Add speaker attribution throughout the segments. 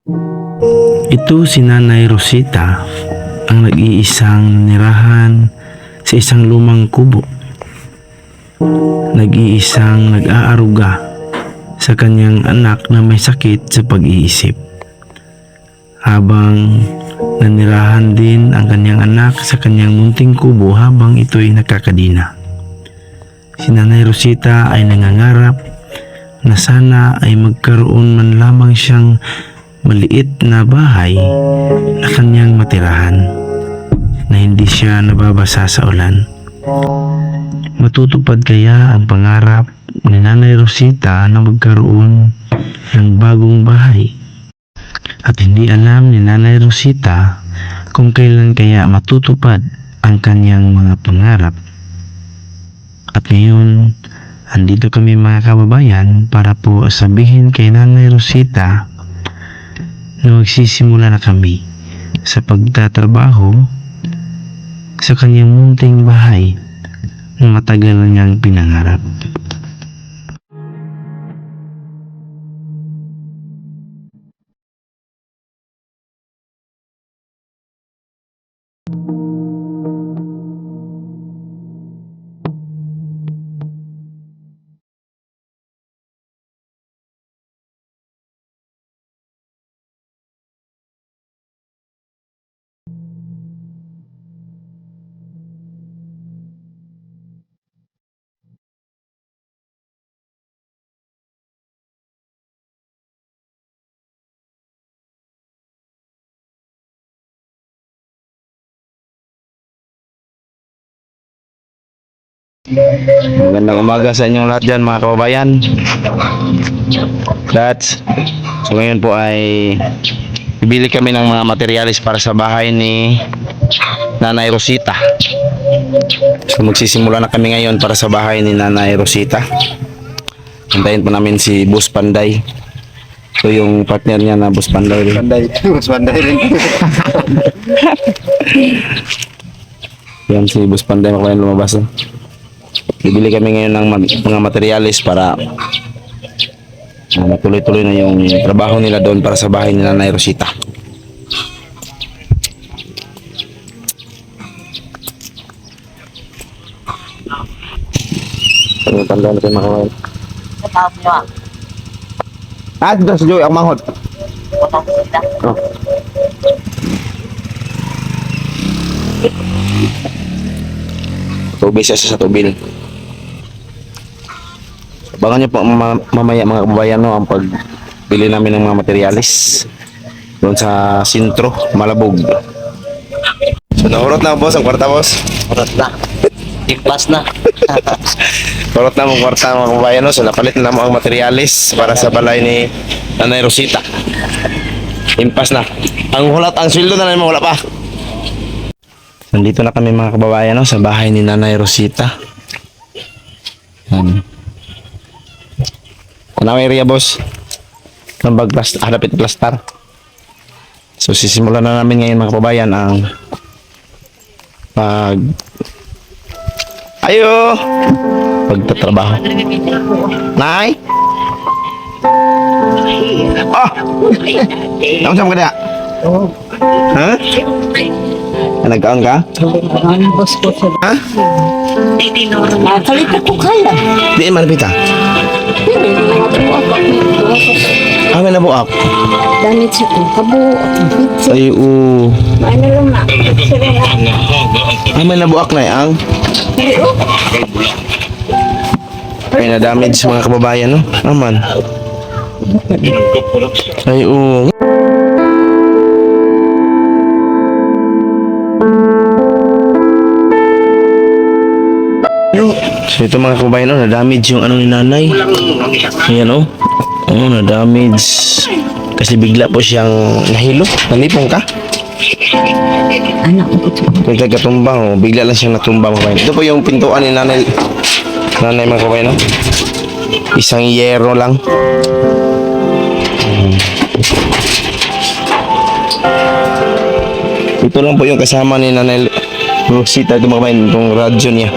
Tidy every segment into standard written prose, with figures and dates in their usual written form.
Speaker 1: Ito si Nanay Rosita, ang nag-iisang nirahan sa isang lumang kubo. Nag-iisang nag-aaruga sa kanyang anak na may sakit sa pag-iisip. Habang nanirahan din ang kanyang anak sa kanyang munting kubo habang ito'y nakakadina. Si Nanay Rosita ay nangangarap na sana ay magkaroon man lamang siyang maliit na bahay na kanyang matirahan, na hindi siya nababasa sa ulan. Matutupad kaya ang pangarap ni Nanay Rosita na magkaroon ng bagong bahay? At hindi alam ni Nanay Rosita kung kailan kaya matutupad ang kanyang mga pangarap. At ngayon, andito kami mga kababayan para po sabihin kay Nanay Rosita na magsisimula na kami sa pagtatrabaho sa kanyang munting bahay na matagal na niyang pinangarap. Magandang umaga sa inyong lahat dyan mga kababayan. So ngayon po ay bibili kami ng mga materialis para sa bahay ni Nanay Rosita. So magsisimula na kami ngayon para sa bahay ni Nanay Rosita. Hintayin po namin si Boss Panday. So yung partner niya na Boss Panday rin.
Speaker 2: Boss Panday rin.
Speaker 1: Yan si Boss Panday, makabayan lumabas. Bibili kami ngayon ng mga materialis para matuloy-tuloy na yung trabaho nila doon para sa bahay ni Nanay Rosita. Ano tanda natin makawain? Dito sa Joy, ang manghod. Oh. Tubig siya sa tubil. Abangan nyo po mamaya mga kababayan, no, ang pagbili namin ng mga materialis doon sa sentro, Malabog. So nahurot na boss ang kwarta, boss.
Speaker 2: Urot na. Implas na.
Speaker 1: Hurot na mong kwarta mga kababayan, no. So napalit na mo ang materialis para sa balay ni Nanay Rosita. Impas na. Ang hulat, ang sweldo na naman wala pa. Nandito na kami mga kababayan, no, sa bahay ni Nanay Rosita. Ano area, boss? Nambag harapit plastar. So sisimulan na namin ngayon mga kababayan ang pagtatrabaho. Nay? Oh! Naman ka na? Ha? Nagkaon ka? Ha?
Speaker 3: Kalit ako kaya.
Speaker 1: Di man pita. May nabuak.
Speaker 3: Danit siya kung kabuo.
Speaker 1: Ay,
Speaker 3: Ano lang na.
Speaker 1: may nabuak na ang. May na-damage mga kababayan, no? Aman. Ay, So ito mga kababayan, no, na-damage yung ano ni Nanay. Ayan, oh. Oh, na-damage. Kasi bigla po siyang nahilo. Nalipong ka?
Speaker 3: Anak ko ito.
Speaker 1: Nagkatumbang, oh. Bigla lang siyang natumba mga kababayan. Ito po yung pintuan ni Nanay. Nanay mga kababayan, no? Isang yero lang. Ito lang po yung kasama ni Nanay Rosita. Ito mga kababayan, itong radyo niya.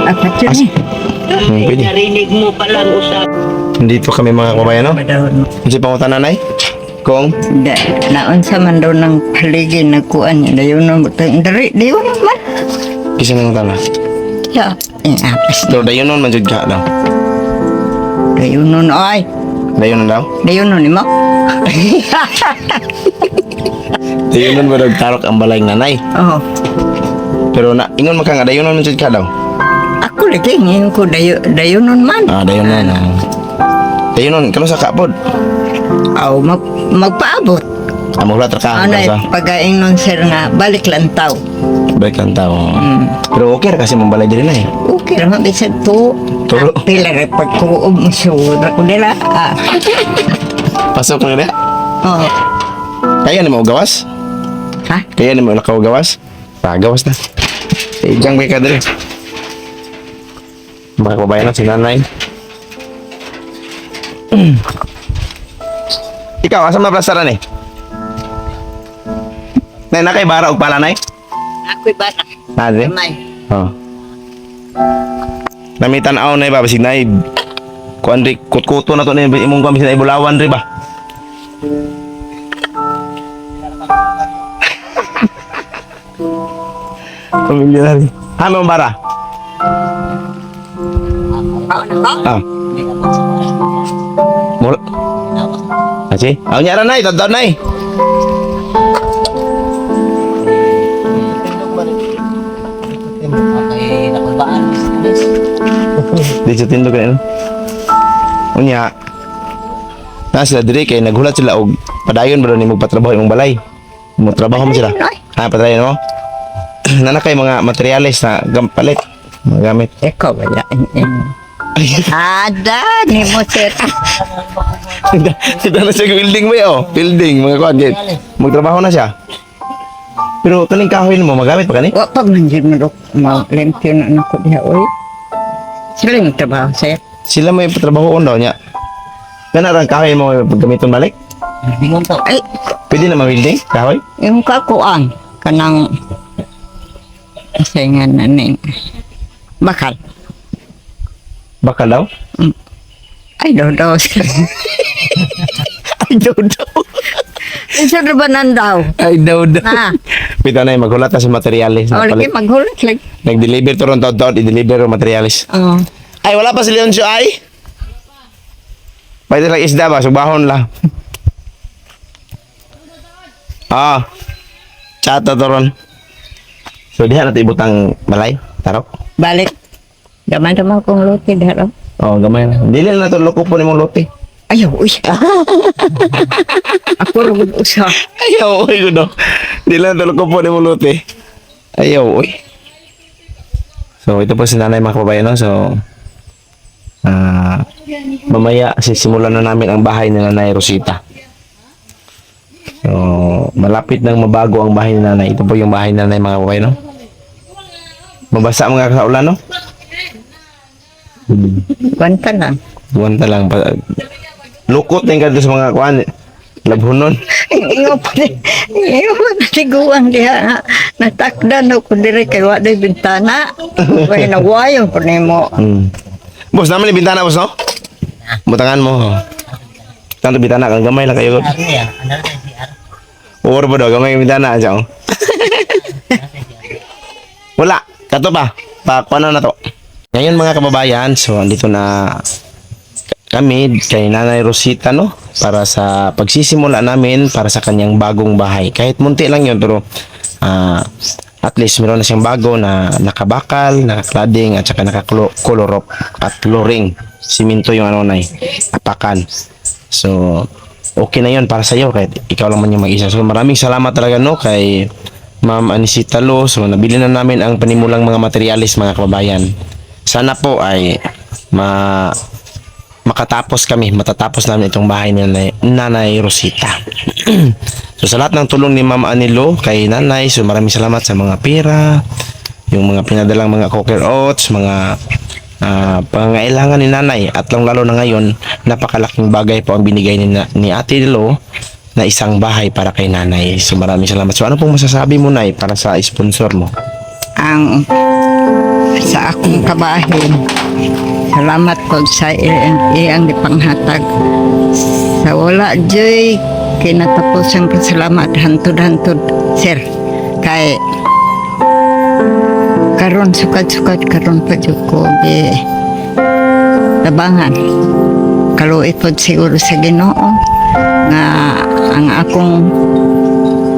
Speaker 3: Apat yun eh.
Speaker 1: Pwede.
Speaker 3: Narinig mo palang usap.
Speaker 1: Nandito kami mga kababayan, no? Kasi pangutan, Nanay?
Speaker 2: Kung
Speaker 3: Naon sa man daw ng paligid nagkuan niya. Dayon mo tayo. Dayon man.
Speaker 2: kisa nang tala.
Speaker 3: Ya. Apis.
Speaker 2: So dayon nun man jud ka daw.
Speaker 3: Dayon nun. Ay.
Speaker 2: Dayon nun daw.
Speaker 3: Dayon nun mo.
Speaker 2: Dayon nun mo daw tarok ang balay ng nanay.
Speaker 3: Oo.
Speaker 2: Pero na ingon man ka nga dayon nun man jud ka daw.
Speaker 3: Ako lagi ngayon ko dayon nun man.
Speaker 2: Ah, dayon nun. Dayon nun kano sa kapod.
Speaker 3: Aw magpaabot.
Speaker 2: Amo wala ka
Speaker 3: Ano
Speaker 2: sa
Speaker 3: pagaing nun sir nga balik lang tao.
Speaker 2: balik lang tao. Pero okay ra kasi mong balay diri na eh.
Speaker 3: Okay naman bisag to.
Speaker 2: Turo.
Speaker 3: Pila rin pagkuob mo sura ko nila.
Speaker 2: Pasok na na.
Speaker 3: Oo.
Speaker 2: Kaya ni mo gawas?
Speaker 3: Ha?
Speaker 2: Kaya ni mo nakaw gawas? Gawas na. Ijang may ka diri. Mga kabayan na si nanay. Ikaw, asa maplasaran eh? Nay, nakay bara og pala nay?
Speaker 3: Ako'y bata.
Speaker 2: Nade?
Speaker 3: Kamay.
Speaker 2: Oh. Namitan aw na ba basig nay kuan ri kutkuto na to ni imong kuan bisag ibulawan ri ba? Pamilya na rin. Ha, mga bara? Ah. Mula. Kasi? Aw niya ra nay, tadtaw nay. Di sa tindog na unya na sila diri kay naghulat sila og padayon ba daw ni magpatrabaho imong balay mo trabaho mo sila ha padayon mo nana kay mga materyales na palit mga gamit
Speaker 3: Ikaw wala. Ada ni mo sir.
Speaker 2: kita na siya building ba oh building mga kuan gid magtrabaho na siya pero kaning kahoy mo magamit pa kani
Speaker 3: Wa pa man jud mo dok lempyo na nako diha oy. Sila yung trabaho sir.
Speaker 2: sila may patrabaho daw niya kana ra kahoy mo gamiton balik
Speaker 3: Ay,
Speaker 2: pwede na ma-building kahoy
Speaker 3: yung kakuan kanang sayangan na ning bakal.
Speaker 2: bakal daw
Speaker 3: Ay, daw sir.
Speaker 2: ay daw daw
Speaker 3: Isa na ba nandaw?
Speaker 2: ay daw daw
Speaker 3: Na,
Speaker 2: pita na maghulat na sa materyales na
Speaker 3: o lagi
Speaker 2: palit
Speaker 3: maghulat lang.
Speaker 2: nag-deliver to ron taon-taon i-deliver ang materyales
Speaker 3: Oo.
Speaker 2: ay wala pa si Leoncio ay pwede lang isda ba subahon lang chata to ron so diha natin ibutang balay tarok
Speaker 3: Balik. Daman-daman kong lote dahil.
Speaker 2: gamay na dili na to loko po ni mong lote
Speaker 3: Ayaw, uy. Ako rin usa.
Speaker 2: ayaw uy ko no dili na to loko po ni mong lote ayaw uy so ito po si nanay mga kababayan no so mamaya sisimulan na namin ang bahay ni Nanay Rosita. So, malapit nang mabago ang bahay ni Nanay. Ito po yung bahay ni Nanay mga kababayan, no? Mabasa mga kaulan, no?
Speaker 3: Kwanta lang.
Speaker 2: Buwanta lang. Lukot na yung kanto sa mga kuhan. Labhunon.
Speaker 3: Ingo pa rin. Ingo pa na tiguang diha. Natakdan ako dire kay wa day bintana. Kaya nawayo pa ni mo.
Speaker 2: Boss, naman yung bintana, boss, no? Butangan mo. Tanto bintana, kang gamay lang kayo. Or ba daw, gamay yung bintana. Siya, oh. Wala. Kato pa. Pakuha na to. Ngayon mga kababayan, so andito na kami kay Nanay Rosita, no? Para sa pagsisimula namin para sa kanyang bagong bahay. Kahit munti lang yun, pero at least meron na siyang bago na nakabakal, naka-cladding at saka naka-colorop at flooring. Siminto yung ano na apakan. So, okay na yun para sa iyo kahit ikaw lang man yung mag-isa. So, maraming salamat talaga no kay Ma'am Anisita Lo. So, nabili na namin ang panimulang mga materialis mga kababayan. Sana po ay matatapos namin itong bahay ni Nanay Rosita. So sa lahat ng tulong ni Ma'am Anilo kay Nanay, so maraming salamat sa mga pera, yung mga pinadalang mga cooker oats, mga pangangailangan ni Nanay at lalo na ngayon, napakalaking bagay po ang binigay ni Ate Lo na isang bahay para kay Nanay. So maraming salamat. So ano pong masasabi mo Nay para sa sponsor mo?
Speaker 3: Ang sa akong kabahin. Salamat po sa iyang ipanghatag. Sa wala joy kinatapusang pasalamat hantod-hantod sir kay karon sukad-sukad karon pa jud ko tabangan kaluit pod siguro sa Ginoo nga ang akong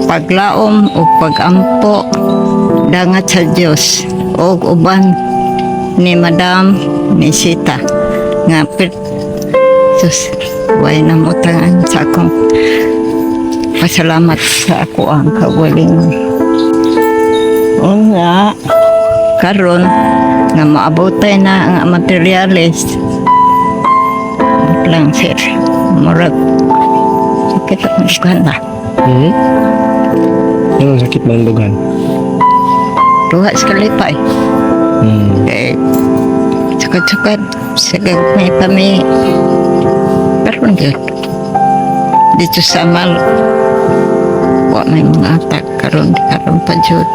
Speaker 3: paglaom o pagampo dangat sa Dios o uban ni Madam ni Sita nga sus way na mo tangan sa akong pasalamat sa ako ang kawalingon o nga karon nga maabotay na ang materialis lang sir murag sakit akong dugan ba
Speaker 2: Anong sakit ng dugan?
Speaker 3: duha sa kalipay eh sakit-sakit sagad may kami karon gyud dito sa Amal wa may mga atak karon pa jud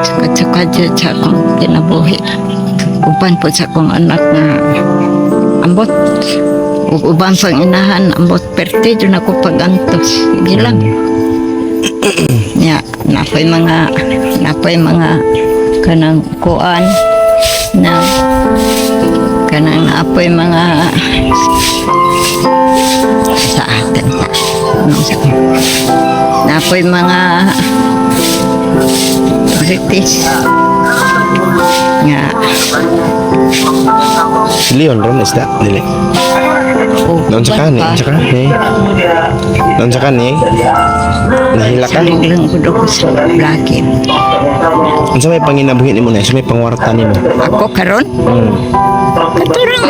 Speaker 3: sakit-sakit jud sa akong kinabuhi uban po sa akong anak nga ambot ug uban pang inahan ambot perte jud ako pagantos sige lang nya napay mga kanang kuan na kanang apoy mga sa atin napoy mga British nga
Speaker 2: Leon ron isda dili. Doon sa kani, doon sa kani. Nahila ka.
Speaker 3: lang ko ko sa laki
Speaker 2: Unsa may panginabuhi nimo na, sa may pangwarta nimo.
Speaker 3: ako karon katurang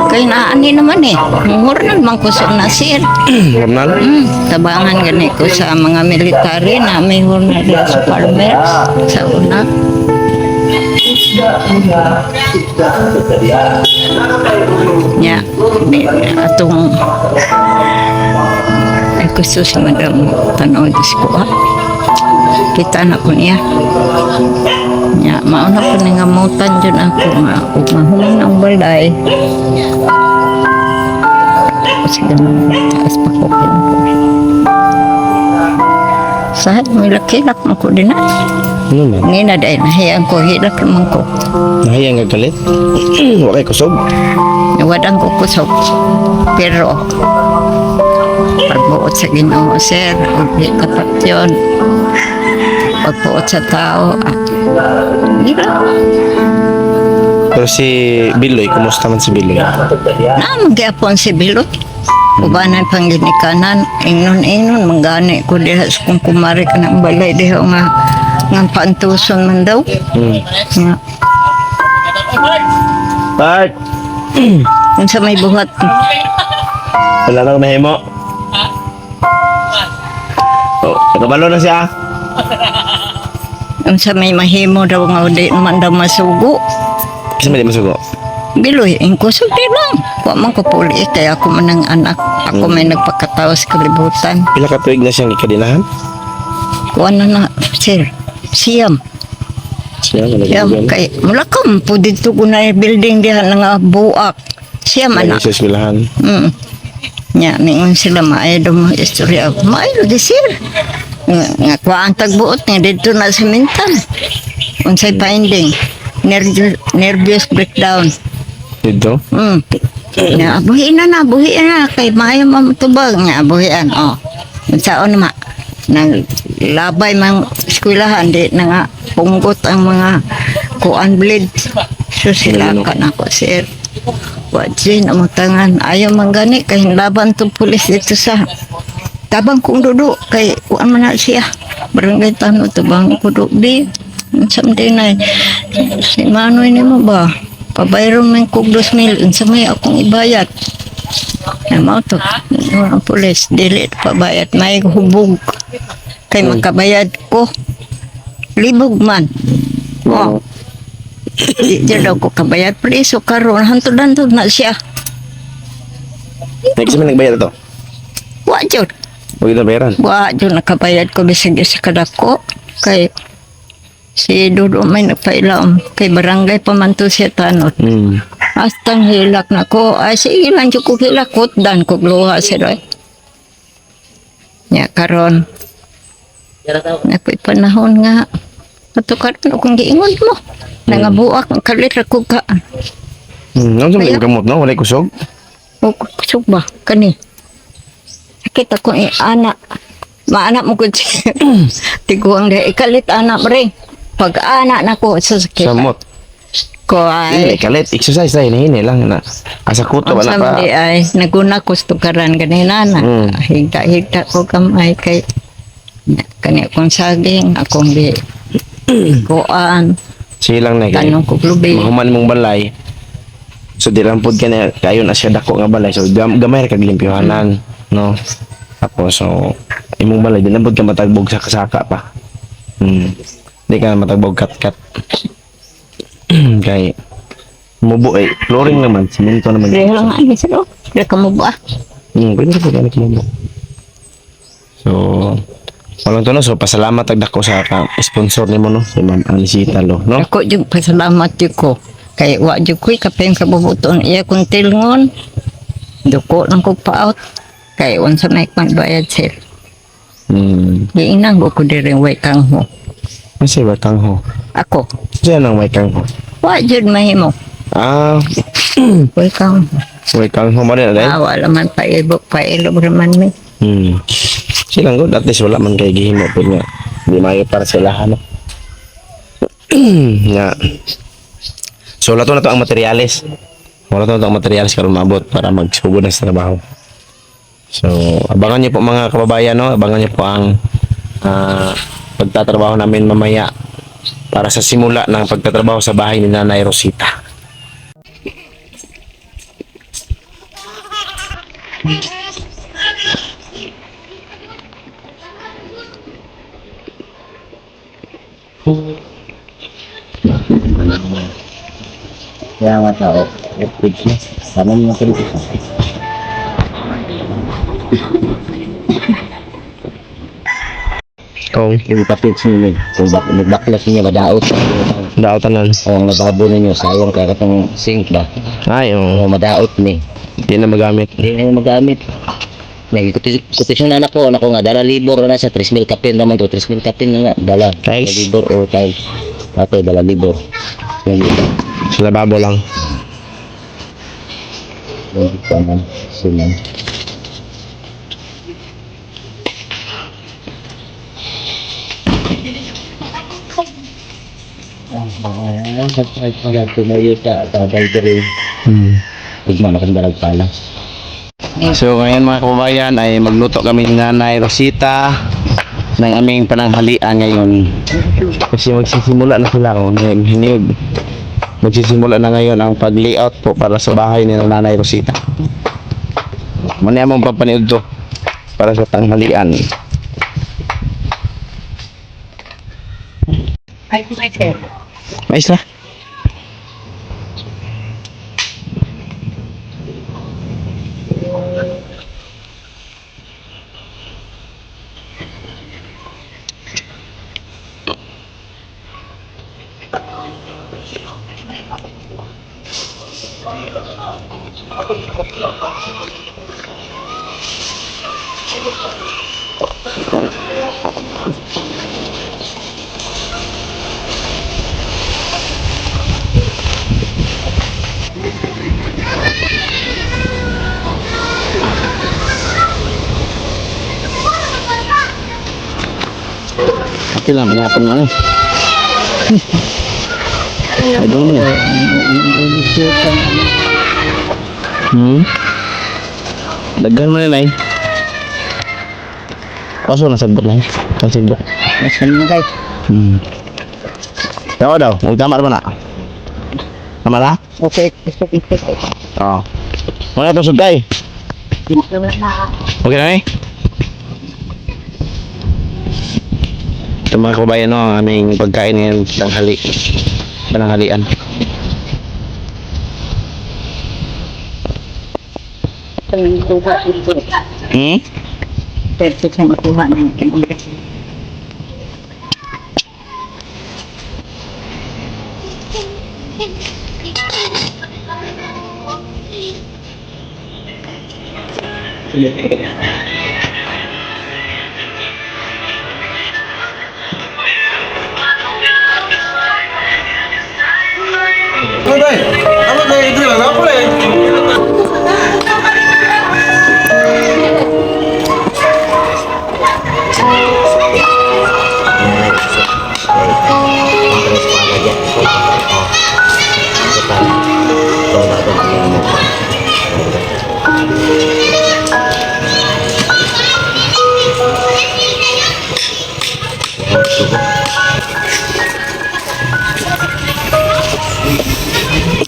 Speaker 3: kay naani naman murnan man ko sa nasir
Speaker 2: Ronald,
Speaker 3: tabangan gani ko sa mga military na may hurnal sa farmers sa una nya atong ay gusto sa madam tanaw Diyos ko kita na ko niya nya mauna ko nangamutan dyan ako nga ug mahumon ang balay sige taas pa ko sahad may lakilak mo ko din
Speaker 2: ano man?
Speaker 3: nina dahil nahiyang ko hilak naman ko
Speaker 2: Nahaya nga galit. Wa kay kusog.
Speaker 3: nawadang ko kusog pero pagbuot sa Ginoo sir ug di tapat yun pagbuot sa tao hindi lang
Speaker 2: Pero si Biloy, kumusta man si Biloy?
Speaker 3: naman gyapon si Bilot ubanan pang ginikanan ingnon manggani ko diha sa kung kumari ka ng balay diha nga pantuson man daw nga
Speaker 2: Bart!
Speaker 3: unsa may buhat
Speaker 2: Wala na mahimo. Oh, nakabalo na siya.
Speaker 3: unsa may mahimo daw nga di man daw masugo
Speaker 2: Kasi may di masugo.
Speaker 3: Biloy, kusog di lang. Wa man ko puli kaya ako man ang anak. Ako may nagpakatao sa kalibutan.
Speaker 2: Pila ka tuig na siyang ikadinahan?
Speaker 3: Kuha na sir. Siyam.
Speaker 2: Siya,
Speaker 3: Siyam. Kay, mula kam po dito ko na yung building diha nga buak. Siyam anak.
Speaker 2: Sa eskwelahan.
Speaker 3: Nya, mingon sila maayo mo istorya. Maayo di sir. Nga kuha ang tagbuot nga dito na sa mintan. Unsay finding. Nervous breakdown.
Speaker 2: Dito?
Speaker 3: Nga, buhiin na. Kay maayo mamutubag. Nga, buhian. Saan naman. Nang labay mang eskwelahan. Di na nga punggot ang mga kuan bleed. So sila ka na ko, sir. Wajin, amutangan. Ayaw manggani. Kay laban to pulis dito sa tabang kong dudu. Kay kuan man na siya. Barangay Tano, tabang kudu. Di. Someday na. Si Manoy ni mo ba? Pabayron man kog 2,000 unsa may akong ibayad. Na mao to. Ang pulis dili pabayad may hubog. Kay makabayad ko. Libog man. Di daw ko kabayad preso karon hantod-hantod na siya.
Speaker 2: Next man nagbayad ito?
Speaker 3: Wa jud.
Speaker 2: Huwag ito bayaran.
Speaker 3: Wa jud nakabayad ko bisag sa kadako. Kay si Dodo may nagpailaom kay barangay pamanto siya tanot. Astang hilak na ko. Ay sige lang jud ko hilakot dan ko luha sir. Nya karon nakoy panahon nga ato karon kung giingon mo nangabuak ang kalit ra ko ka
Speaker 2: Ano sa
Speaker 3: Kaya-
Speaker 2: mga gamot, no? Walay kusog?
Speaker 3: o kusog ba kani sakit ako anak maanak mo gud tiguang de ikalit anak ring pag anak nako sa sakit
Speaker 2: Samot.
Speaker 3: ko
Speaker 2: Dili
Speaker 3: ay
Speaker 2: kalit. Exercise tayo. Hini lang na. Asa kuto,
Speaker 3: ang
Speaker 2: wala pa.
Speaker 3: samdi ay naguna ko stukaran ganina na
Speaker 2: Mm.
Speaker 3: higda ko kamay kay kani akong saging akong di kuan
Speaker 2: Silang na kay.
Speaker 3: tanong ko klubi
Speaker 2: Mahuman mong balay. So di lang pud kanya kayo na siya dako nga balay. So gamay ra kag limpyohanan, no. Tapos so imong balay di lang pud ka matagbog sa kasaka pa. Di ka na matagbog kat-kat. Kay mubo flooring naman, simento naman.
Speaker 3: Reho lang ay silo re ka mo ba
Speaker 2: Pwede na po kaya mubo. So walang to no, so pasalamat ag dako sa sponsor nimo no, si Ma'am Anisita Lo, no?
Speaker 3: ako jud pasalamat jud ko kay wa jud ko'y kapeng kabubuton iya kung tilngon duko lang ko paot kay unsa may magbayad sir giingnan ko diri way kang ho
Speaker 2: Kasi batang ho.
Speaker 3: ako
Speaker 2: Diyan ang way kang ho.
Speaker 3: wa jud mahimo
Speaker 2: Ah,
Speaker 3: way kang
Speaker 2: way kang ho man din.
Speaker 3: wala man pailog raman mi
Speaker 2: Silang good, at least wala man kay gihimo pud nga. Di maayo para sa ilahan no. Nga. So lato na to ang materyales. Wala to ang materyales karon maabot para magsugod na sa trabaho. So abangan niyo po mga kababayan no, abangan niyo po ang pagtatrabaho namin mamaya para sa simula ng pagtatrabaho sa bahay ni Nanay Rosita.
Speaker 4: Kaya nga tao, page na. Sama mo yung kritis.
Speaker 2: Kung
Speaker 4: Yung kapage ninyo, kung nagbaklas niya, madaot.
Speaker 2: daw tanan.
Speaker 4: O ang lababo ninyo, sayang kaya katong sink ba?
Speaker 2: Ay,
Speaker 4: O madaot ni.
Speaker 2: di na magamit.
Speaker 4: Hindi na yung magamit. May kutisyon na anak ko nga, dala libor na sa 3,000 kapin naman to. 3,000 kapin na nga, dala.
Speaker 2: Guys.
Speaker 4: Dala libor o tiles. Tatay, dala libor. Yung libor.
Speaker 2: Sa lababo lang.
Speaker 4: Yung libor naman. Sinan. Tumayo ka, tatay ko rin. Tigman ako ng dalag pala.
Speaker 2: So ngayon mga kababayan ay magluto kami ni Nanay Rosita ng aming pananghalian ngayon. Kasi magsisimula na sila kung hiniyog. Magsisimula na ngayon ang pag-layout po para sa bahay ni Nanay Rosita. Muna mong papaniod to para sa tanghalian. Mais na. Okay lang, mayapon mo ano. I don't know. Daghan mo na Kaso nasagbot lang. Kasagbot.
Speaker 3: masan mo kay
Speaker 2: Tama daw, magtama naman na. Tama na?
Speaker 3: okay gusto ko
Speaker 2: Oo. Muna ito sugay. Okay na Ito mga kababayan no, ang aming pagkain ngayon pananghalian. Hmm?
Speaker 3: Pwede sa makuha ng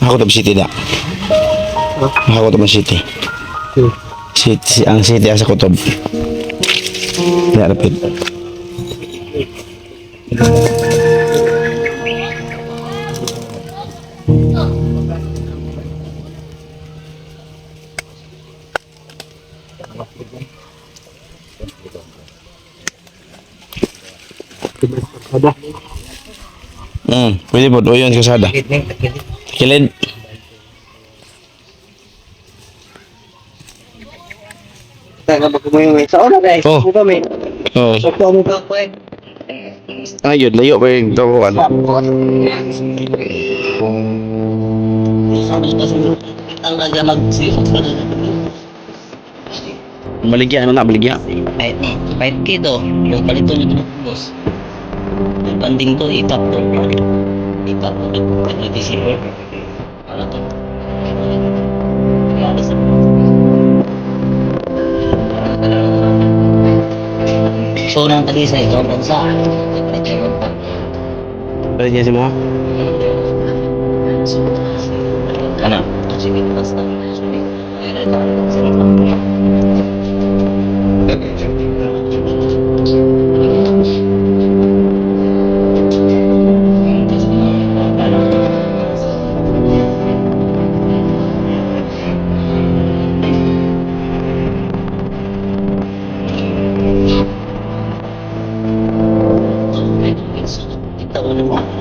Speaker 2: Ako to city da. Ako to city. City ang city asa kutob. Ya rapid. Pwede po, doon sa kasada. Kilid. Oh. Oh. Ayun, layo pa yung tawakan.
Speaker 4: Ang naga mag-sipot pa doon.
Speaker 2: Baligya, ano na, baligya?
Speaker 4: Kahit kito, yung palito nyo boss. Yung panding to, itap to. Itap to, yung December. Ano to? So, nang tali sa ito, bansa.
Speaker 2: Baligya si mo?
Speaker 4: Ano? Sige, basta. Sige. Kita ulit mo.